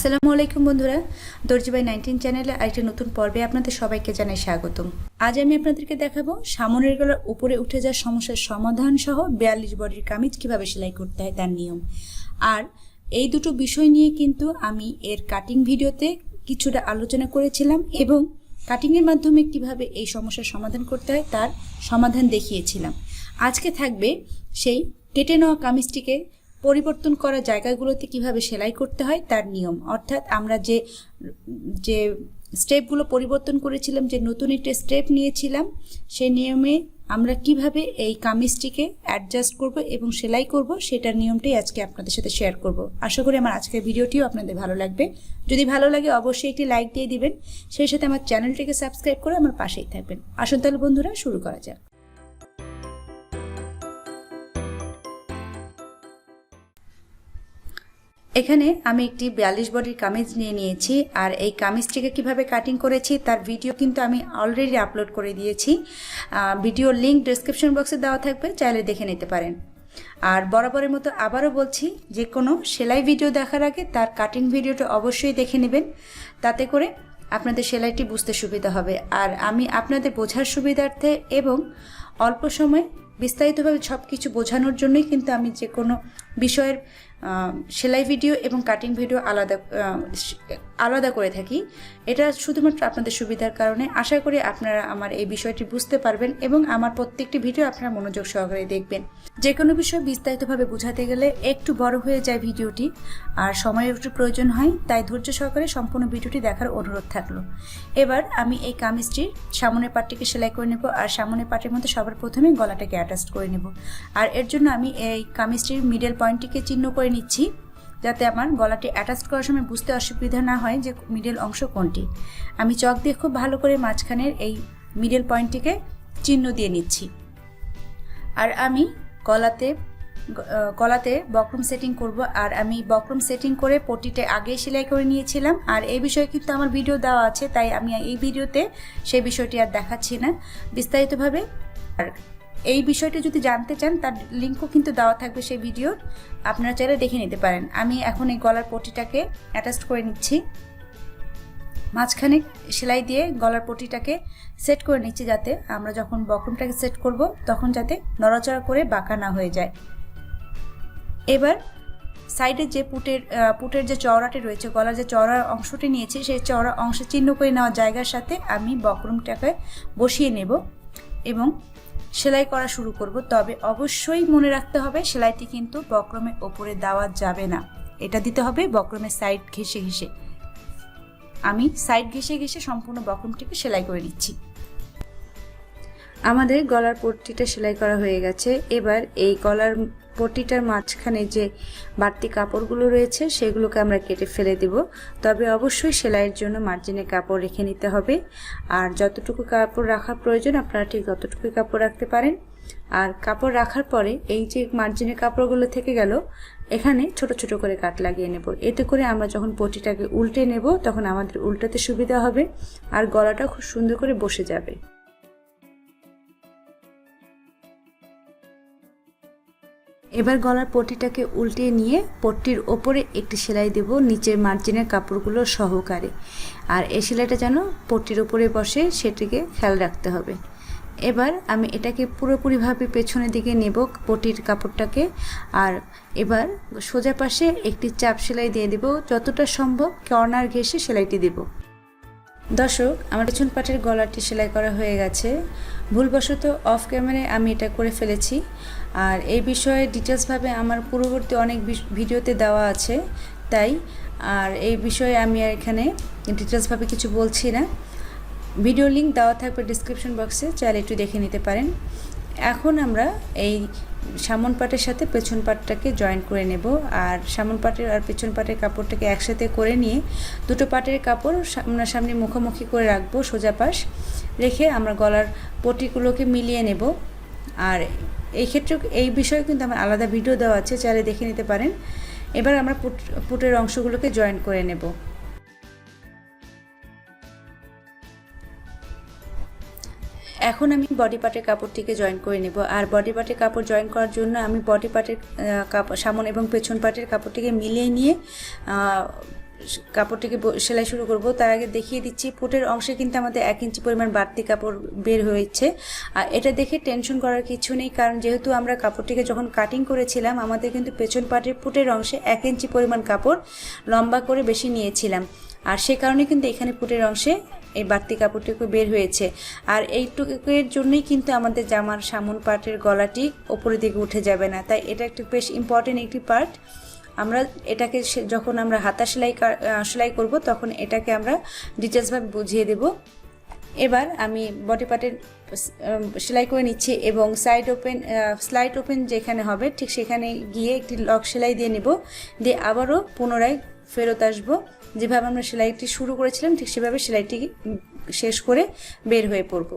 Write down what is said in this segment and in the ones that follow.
আসসালামু আলাইকুম বন্ধুরা, দর্জি বাই 19 চ্যানেলে আরেকটা নতুন পর্বে আপনাদের সবাইকে জানাই স্বাগতম। আজ আমি আপনাদেরকে দেখাবো সামনের গলার উপরে উঠে যাওয়ার সমস্যার সমাধান সহ 42 বডির কামিজ কিভাবে সেলাই করতে হয় তার নিয়ম। আর এই দুটো বিষয় নিয়ে কিন্তু আমি এর কাটিং ভিডিওতে কিছুটা আলোচনা করেছিলাম এবং কাটিংয়ের মাধ্যমে কিভাবে এই সমস্যার সমাধান করতে হয় তার সমাধান দেখিয়েছিলাম। আজকে থাকবে সেই কেটে নেওয়া কামিজটিকে পরিবর্তন করা জায়গাগুলোতে কিভাবে সেলাই করতে হয় তার নিয়ম, অর্থাৎ আমরা যে যে স্টেপগুলো পরিবর্তন করেছিলাম, যে নতুন একটা স্টেপ নিয়েছিলাম, সেই নিয়মে আমরা কিভাবে এই কামিজটিকে অ্যাডজাস্ট করব এবং সেলাই করব সেটার নিয়মটাই আজকে আপনাদের সাথে শেয়ার করব। আশা করি আমার আজকের ভিডিওটিও আপনাদের ভালো লাগবে। যদি ভালো লাগে অবশ্যই একটি লাইক দিয়ে দিবেন, সেই সাথে আমার চ্যানেলটিকে সাবস্ক্রাইব করে আমার পাশেই থাকবেন। আসুন তাহলে বন্ধুরা শুরু করা যাক। এখানে আমি একটি 42 বডির কামিজ নিয়ে নিয়েছি, আর এই কামিজটিকে কিভাবে কাটিং করেছি তার ভিডিও কিন্তু আমি অলরেডি আপলোড করে দিয়েছি। ভিডিওর লিংক ডেসক্রিপশন বক্সে দেওয়া থাকবে, চাইলে দেখে নিতে পারেন। আর বরাবরের মতো আবারও বলছি, যে কোনো সেলাই ভিডিও দেখার আগে তার কাটিং ভিডিওটা অবশ্যই দেখে নেবেন, তাতে করে আপনাদের সেলাইটি বুঝতে সুবিধা হবে। আর আমি আপনাদের বোঝার সুবিধার্থে এবং অল্প সময় বিস্তারিতভাবে সব কিছু বোঝানোর জন্যই কিন্তু আমি যে কোনো বিষয়ের সেলাই ভিডিও এবং কাটিং ভিডিও আলাদা করে থাকি। এটা শুধুমাত্র আপনাদের সুবিধার কারণে। আশা করি আপনারা আমার এই বিষয়টি বুঝতে পারবেন এবং আমার প্রত্যেকটি ভিডিও আপনারা মনোযোগ সহকারে দেখবেন। যে কোনো বিষয় বিস্তারিতভাবে বোঝাতে গেলে একটু বড় হয়ে যায় ভিডিওটি, আর সময়ের একটু প্রয়োজন হয়, তাই ধৈর্য সহকারে সম্পূর্ণ ভিডিওটি দেখার অনুরোধ থাকলো। এবার আমি এই কামিজটির সামনের পার্টটিকে সেলাই করে নেব, আর সামনের পার্টের মধ্যে সবার প্রথমে গলাটাকে অ্যাটাচ করে নেব। আর এর জন্য আমি এই কামিজটির মিডল পয়েন্টটিকে চিহ্ন করে নিচ্ছি, যাতে আমার গলাটি অ্যাটাচ করার সময় বুঝতে অসুবিধা না হয় যে মিডল অংশ কোনটি। আমি চক দিয়ে খুব ভালো করে মাঝখানের এই মিডল পয়েন্টটিকে চিহ্ন দিয়ে নিচ্ছি। আর আমি গলাতে বক্রম সেটিং করব, আর আমি বক্রম সেটিং করে পট্টিতে আগে সেলাই করে নিয়েছিলাম। আর এই বিষয়ে কিন্তু আমার ভিডিও দেওয়া আছে, তাই আমি এই ভিডিওতে সেই বিষয়টি আর দেখাচ্ছি না বিস্তারিতভাবে। আর এই বিষয়টা যদি জানতে চান তার লিঙ্কও কিন্তু দেওয়া থাকবে সেই ভিডিওর, আপনারা চাইলে দেখে নিতে পারেন। আমি এখন এই গলার পট্টিটাকে অ্যাটাচ করে নিচ্ছি, মাঝখানে সেলাই দিয়ে গলার পট্টিটাকে সেট করে নিচ্ছি, যাতে আমরা যখন বক্রমটাকে সেট করব তখন যাতে নড়াচড়া করে বাঁকা না হয়ে যায়। এবার সাইডে যে পুটের যে চওড়াটি রয়েছে, গলার যে চওড়া অংশটি নিয়েছি, সেই চওড়া অংশ চিহ্ন করে নেওয়া জায়গার সাথে আমি বক্রমটাকে বসিয়ে নেব এবং সেলাই করা শুরু করব। তবে অবশ্যই মনে রাখতে হবে, সেলাইটি কিন্তু বক্রমের ওপরে দেওয়া যাবে না, এটা দিতে হবে বক্রমের সাইড ঘেঁষে ঘেঁষে। আমি সাইড ঘেঁষে ঘেঁষে সম্পূর্ণ বক্রমটিকে সেলাই করে নিচ্ছি। আমাদের গলার পট্টিটা সেলাই করা হয়ে গেছে। এবার এই গলার পট্টিটার মাঝখানে যে বাড়তি কাপড়গুলো রয়েছে সেগুলোকে আমরা কেটে ফেলে দেব। তবে অবশ্যই সেলাইয়ের জন্য মার্জিনে কাপড় রেখে নিতে হবে, আর যতটুকু কাপড় রাখা প্রয়োজন আপনারা ঠিক ততটুকুই কাপড় রাখতে পারেন। আর কাপড় রাখার পরে এই যে মার্জিনের কাপড়গুলো থেকে গেল, এখানে ছোট ছোট করে কাট লাগিয়ে নেব। এতে করে আমরা যখন পট্টিটাকে উল্টে নেব তখন আমাদের উল্টাতে সুবিধা হবে, আর গলাটা খুব সুন্দর করে বসে যাবে। এবার গলার পট্টিটাকে উল্টিয়ে নিয়ে পট্টির ওপরে একটি সেলাই দেব, নিচের মার্জিনের কাপড়গুলো সহকারে। আর এই সেলাইটা যেন পট্টির ওপরে বসে সেটিকে খেয়াল রাখতে হবে। এবার আমি এটাকে পুরোপুরিভাবে পেছনের দিকে নেব পট্টির কাপড়টাকে, আর এবার সোজা পাশে একটি চাপ সেলাই দিয়ে দেব, যতটা সম্ভব কর্নার ঘেঁষে সেলাইটি দেব। দর্শক, আমার পেছন পাটের গলাটি সেলাই করা হয়ে গেছে। ভুলবশত অফ ক্যামেরায় আমি এটা করে ফেলেছি, আর এই বিষয়ে ডিটেলসভাবে আমার পূর্ববর্তী অনেক ভিডিওতে দেওয়া আছে, তাই আর এই বিষয়ে আমি আর এখানে ডিটেলসভাবে কিছু বলছি না। ভিডিও লিঙ্ক দেওয়া থাকবে ডিসক্রিপশন বক্সে, চাইলে একটু দেখে নিতে পারেন। এখন আমরা এই সামন পাটের সাথে পেছন পাটটাকে জয়েন করে নেব, আর সামন পাটের আর পেছন পাটের কাপড়টাকে একসাথে করে নিয়ে দুটো পাটের কাপড় সামনাসামনি মুখোমুখি করে রাখবো, সোজা পাশ রেখে আমরা গলার পট্টিগুলোকে মিলিয়ে নেব। আর এই ক্ষেত্রে এই বিষয়ে কিন্তু আমার আলাদা ভিডিও দেওয়া আছে, চাইলে দেখে নিতে পারেন। এবার আমরা পুটের অংশগুলোকে জয়েন করে নেব। এখন আমি বডি পার্টের কাপড়টিকে জয়েন করে নেব। আর বডি পার্টের কাপড় জয়েন করার জন্য আমি বডি পার্টের সামন এবং পেছন পার্টের কাপড়টিকে মিলিয়ে নিয়ে কাপড়টিকে সেলাই শুরু করব তার আগে দেখিয়ে দিচ্ছি পুটের অংশে কিন্তু আমাদের 1 ইঞ্চি পরিমাণ বাড়তি কাপড় বের হয়েছে। আর এটা দেখে টেনশন করার কিছু নেই, কারণ যেহেতু আমরা কাপড়টিকে যখন কাটিং করেছিলাম আমাদের কিন্তু পেছন পাটের পুটের অংশে 1 ইঞ্চি পরিমাণ কাপড় লম্বা করে বেশি নিয়েছিলাম, আর সে কারণে কিন্তু এখানে পুটের অংশে এই বাড়তি কাপড়টুকু বের হয়েছে। আর এইটুকুর জন্যই কিন্তু আমাদের জামার সামন পাটের গলাটি উপরের দিকে উঠে যাবে না, তাই এটা একটু বেশ ইম্পর্টেন্ট একটি পার্ট। আমরা এটাকে যখন আমরা হাতা সেলাই করব তখন এটাকে আমরা ডিটেলসভাবে বুঝিয়ে দেব। এবার আমি বডি পার্টের সেলাই করে নিচ্ছি এবং স্লাইড ওপেন যেখানে হবে ঠিক সেখানে গিয়ে একটি লক সেলাই দিয়ে নেব, দিয়ে আবারও পুনরায় ফেরত আসবো। যেভাবে আমরা সেলাইটি শুরু করেছিলাম ঠিক সেভাবে সেলাইটি শেষ করে বের হয়ে পড়ব।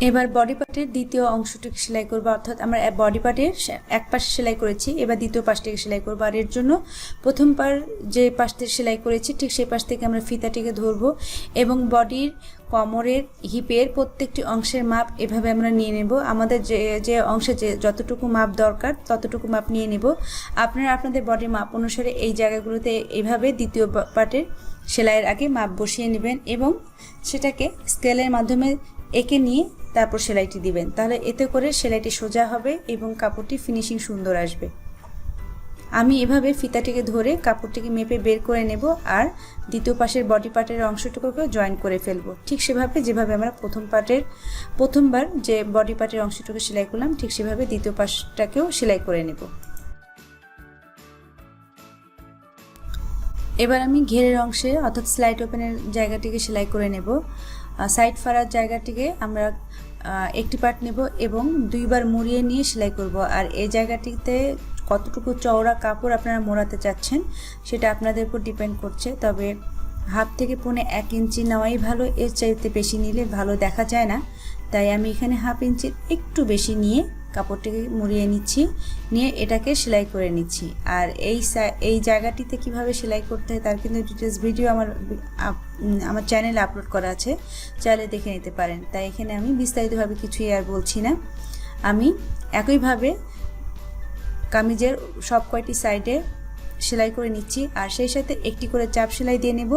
এবার বডি পার্টের দ্বিতীয় অংশটিকে সেলাই করব, অর্থাৎ আমরা বডি পার্টের এক পাশ সেলাই করেছি, এবার দ্বিতীয় পাশটিকে সেলাই করব। আর এর জন্য প্রথম পার যে পাশটি সেলাই করেছি ঠিক সেই পাশ থেকে আমরা ফিতাটিকে ধরব এবং বডির কোমরের হিপের প্রত্যেকটি অংশের মাপ এভাবে আমরা নিয়ে নেব। আমাদের যে অংশে যতটুকু মাপ দরকার ততটুকু মাপ নিয়ে নেব। আপনারা আপনাদের বডির মাপ অনুসারে এই জায়গাগুলোতে এইভাবে দ্বিতীয় পার্টের সেলাইয়ের আগে মাপ বসিয়ে নেবেন এবং সেটাকে স্কেলের মাধ্যমে এঁকে নিয়ে তারপর সেলাইটি দিবেন, তাহলে এতে করে সেলাইটি সোজা হবে এবং কাপড়টি ফিনিশিং সুন্দর আসবে। আমি এভাবে ফিতাটিকে ধরে কাপড়টিকে মেপে বের করে নেব আর দ্বিতীয় পাশের বডি পার্টের অংশটুকুকে জয়েন করে ফেলবো, ঠিক সেভাবে যেভাবে আমরা প্রথমবার যে বডি পার্টের অংশটুকু সেলাই করলাম ঠিক সেভাবে দ্বিতীয় পাশটাকেও সেলাই করে নেব। এবার আমি ঘেরের অংশে অর্থাৎ স্লাইড ওপেনের জায়গাটিকে সেলাই করে নেব। সাইড ফাড়ার জায়গাটিকে আমরা একটি পার্ট নেব এবং দুইবার মুড়িয়ে নিয়ে সেলাই করব। আর এই জায়গাটিতে কতটুকু চওড়া কাপড় আপনারা মোড়াতে চাচ্ছেন সেটা আপনাদের উপর ডিপেন্ড করছে, তবে হাফ থেকে 1.5 ইঞ্চি নেওয়াই ভালো, এর চাইতে বেশি নিলে ভালো দেখা যায় না। তাই আমি এখানে হাফ ইঞ্চির একটু বেশি নিয়ে কাপড়টিকে মুড়িয়ে নিচ্ছি, নিয়ে এটাকে সেলাই করে নিচ্ছি। আর এই জায়গাটিতে কিভাবে সেলাই করতে হয় তার কিন্তু ডিটেলস ভিডিও আমার চ্যানেলে আপলোড করা আছে, চাইলে দেখে নিতে পারেন। তাই এখানে আমি বিস্তারিতভাবে কিছুই আর বলছি না। আমি একইভাবে কামিজের সব কয়টি সাইডে সেলাই করে নিচ্ছি আর সেই সাথে একটি করে চাপ সেলাই দিয়ে নেব।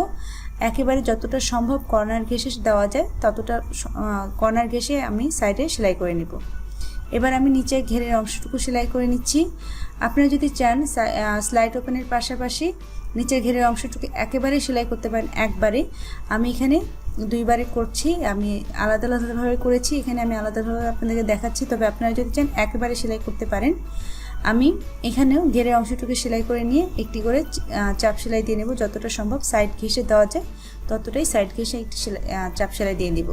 একেবারে যতটা সম্ভব কর্নার ঘেঁষে দেওয়া যায় ততটা কর্নার ঘেঁষে আমি সাইডে সেলাই করে নেব। এবার আমি নিচে ঘেরের অংশটুকু সেলাই করে নিচ্ছি। আপনারা যদি চান স্লাইড ওপেনের পাশাপাশি নিচের ঘেরের অংশটুকু একেবারে সেলাই করতে পারেন একবারে। আমি এখানে দুইবারে করছি, আমি আলাদা আলাদাভাবে করেছি, এখানে আমি আলাদাভাবে আপনাদেরকে দেখাচ্ছি, তবে আপনারা যদি চান একেবারে সেলাই করতে পারেন। আমি এখানেও ঘেরের অংশটুকু সেলাই করে নিয়ে একটি করে চাপ সেলাই দিয়ে নেব, যতটা সম্ভব সাইড ঘেঁষে দেওয়া যায় ততটাই সাইড ঘেঁষে একটি চাপ সেলাই দিয়ে দিব।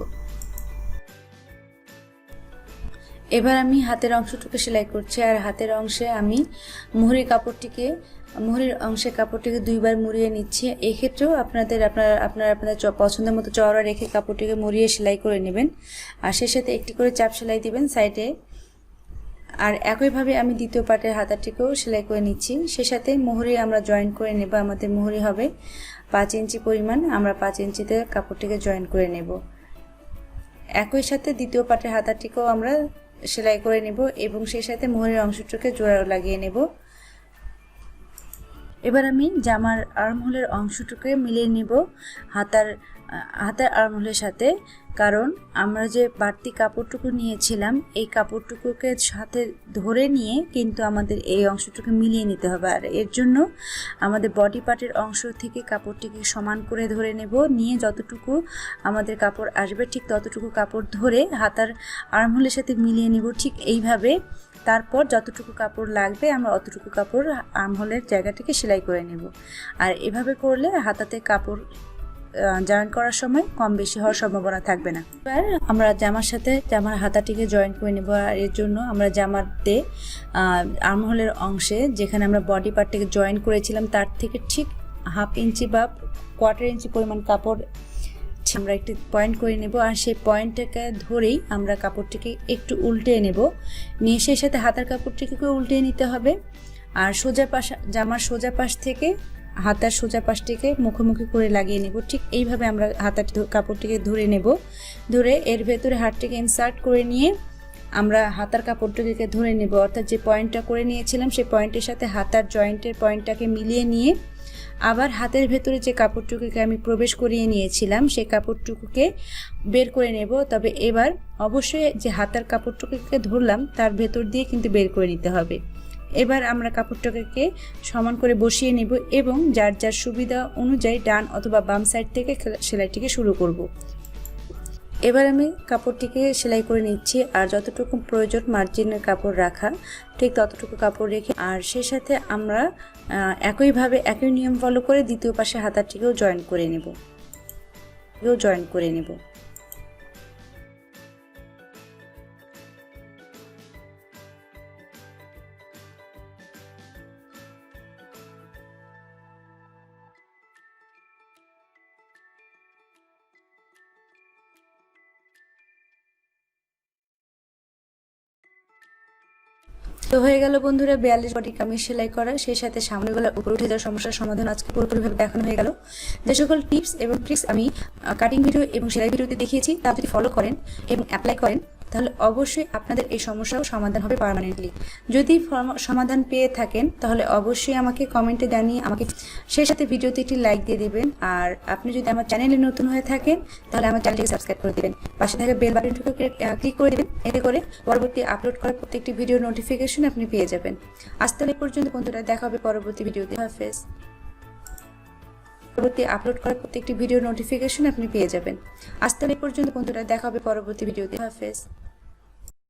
এবার আমি হাতের অংশটুকু সেলাই করছি আর হাতের অংশে আমি মুহুরির অংশে কাপড়টিকে দুইবার মুড়িয়ে নিচ্ছি। এই ক্ষেত্রেও আপনাদের পছন্দের মতো চওড়া রেখে কাপড়টিকে মুড়িয়ে সেলাই করে নেবেন আর সেই সাথে একটি করে চাপ সেলাই দিবেন সাইডে। আর একইভাবে আমি দ্বিতীয় পার্টের হাতাটিকেও সেলাই করে নিচ্ছি। সেই সাথে মুহুরি আমরা জয়েন করে নেব। আমাদের মুহুরি হবে 5 ইঞ্চি পরিমাণ, আমরা 5 ইঞ্চিতে কাপড়টিকে জয়েন করে নেব। একই সাথে দ্বিতীয় পার্টের হাতাটিকেও আমরা সেলাই করে নেব এবং সেই সাথে মুহুরির অংশটুকে জোড়া লাগিয়ে নেব। এবার আমি জামার আর্মহোলের অংশটুকে মিলিয়ে নেব হাতার আর্মহোলের সাথে, কারণ আমরা যে বাড়তি কাপড়টুকু নিয়েছিলাম এই কাপড়টুকুকে সাথে ধরে নিয়ে কিন্তু আমাদের এই অংশটুকু মিলিয়ে নিতে হবে। আর এর জন্য আমাদের বডি পার্টের অংশ থেকে কাপড়টিকে সমান করে ধরে নেব, নিয়ে যতটুকু আমাদের কাপড় আসবে ঠিক ততটুকু কাপড় ধরে হাতার আর্মহোলের সাথে মিলিয়ে নেব ঠিক এইভাবে। তারপর যতটুকু কাপড় লাগবে আমরা অতটুকু কাপড় আর্মহোলের জায়গাটিকে সেলাই করে নেব। আর এভাবে করলে হাতাতে কাপড় জয়েন করার সময় কম বেশি হওয়ার সম্ভাবনা থাকবে না। এবার আমরা জামার হাতাটিকে জয়েন করে নেব। আর এর জন্য আমরা জামাতে আর্মহোলের অংশে যেখানে আমরা বডি পার্টটিকে জয়েন করেছিলাম তার থেকে ঠিক হাফ ইঞ্চি বা কোয়ার্টার ইঞ্চি পরিমাণ কাপড় আমরা একটি পয়েন্ট করে নেব আর সেই পয়েন্টটাকে ধরেই আমরা কাপড়টিকে একটু উল্টে নেব, নিয়ে সেই সাথে হাতার কাপড়টিকে উল্টে নিতে হবে। আর জামার সোজা পাশ থেকে হাতার সোজা পাশটিকে মুখোমুখি করে লাগিয়ে নেব। ঠিক এইভাবে আমরা কাপড়টিকে ধরে নেব, ধরে এর ভেতরে হাতটিকে ইনসার্ট করে নিয়ে আমরা হাতার কাপড়টিকে ধরে নেব, অর্থাৎ যে পয়েন্টটা করে নিয়েছিলাম সেই পয়েন্টের সাথে হাতার জয়েন্টের পয়েন্টটাকে মিলিয়ে নিয়ে আবার হাতের ভেতরে যে কাপড়টুকুকে আমি প্রবেশ করিয়ে নিয়েছিলাম সেই কাপড়টুকুকে বের করে নেব। তবে এবার অবশ্যই যে হাতার কাপড়টুকুকে ধরলাম তার ভেতর দিয়ে কিন্তু বের করে নিতে হবে। এবার আমরা কাপড়টাকে সমান করে বসিয়ে নেব এবং যার যার সুবিধা অনুযায়ী ডান অথবা বাম সাইড থেকে সেলাইটিকে শুরু করব। এবার আমি কাপড়টিকে সেলাই করে নিচ্ছি, আর যতটুকু প্রয়োজন মার্জিনের কাপড় রাখা ঠিক ততটুকু কাপড় রেখে, আর সেই সাথে আমরা একইভাবে একই নিয়ম ফলো করে দ্বিতীয় পাশে হাতাটিকেও জয়েন করে নেব। তো হয়ে গেল বন্ধুরা 42 বডি কামিজ সেলাই করা, সেই সাথে সামনে গলা উপরে উঠে যাওয়ার সমস্যার সমাধান আজকে পুরোপুরিভাবে দেখানো হয়ে গেল। যে সকল টিপস এবং ট্রিক্স আমি কাটিং ভিডিও এবং সেলাই ভিডিওতে দেখিয়েছি তা যদি ফলো করেন এবং অ্যাপ্লাই করেন তাহলে অবশ্যই আপনাদের এই সমস্যাও সমাধান হবে পার্মানেন্টলি। যদি সমাধান পেয়ে থাকেন তাহলে অবশ্যই আমাকে কমেন্টে জানিয়ে আমাকে সেই সাথে ভিডিওতে একটি লাইক দিয়ে দেবেন। আর আপনি যদি আমার চ্যানেলে নতুন হয়ে থাকেন তাহলে আমার চ্যানেলটিকে সাবস্ক্রাইব করে দেবেন, পাশে থাকা বেল বাটনটিকে ক্লিক করে দেবেন। এতে করে পরবর্তী আপলোড করা প্রত্যেকটি ভিডিওর নোটিফিকেশন আপনি পেয়ে যাবেন। আজ তাহলে পর্যন্ত বন্ধুরা, দেখা হবে পরবর্তী ভিডিওতে। হাফেজ। পরবর্তী আপলোড করা প্রত্যেকটি ভিডিওর নোটিফিকেশন আপনি পেয়ে যাবেন। আজ তাহলে পর্যন্ত বন্ধুরা, দেখা হবে পরবর্তী ভিডিওতে। হাফেজ।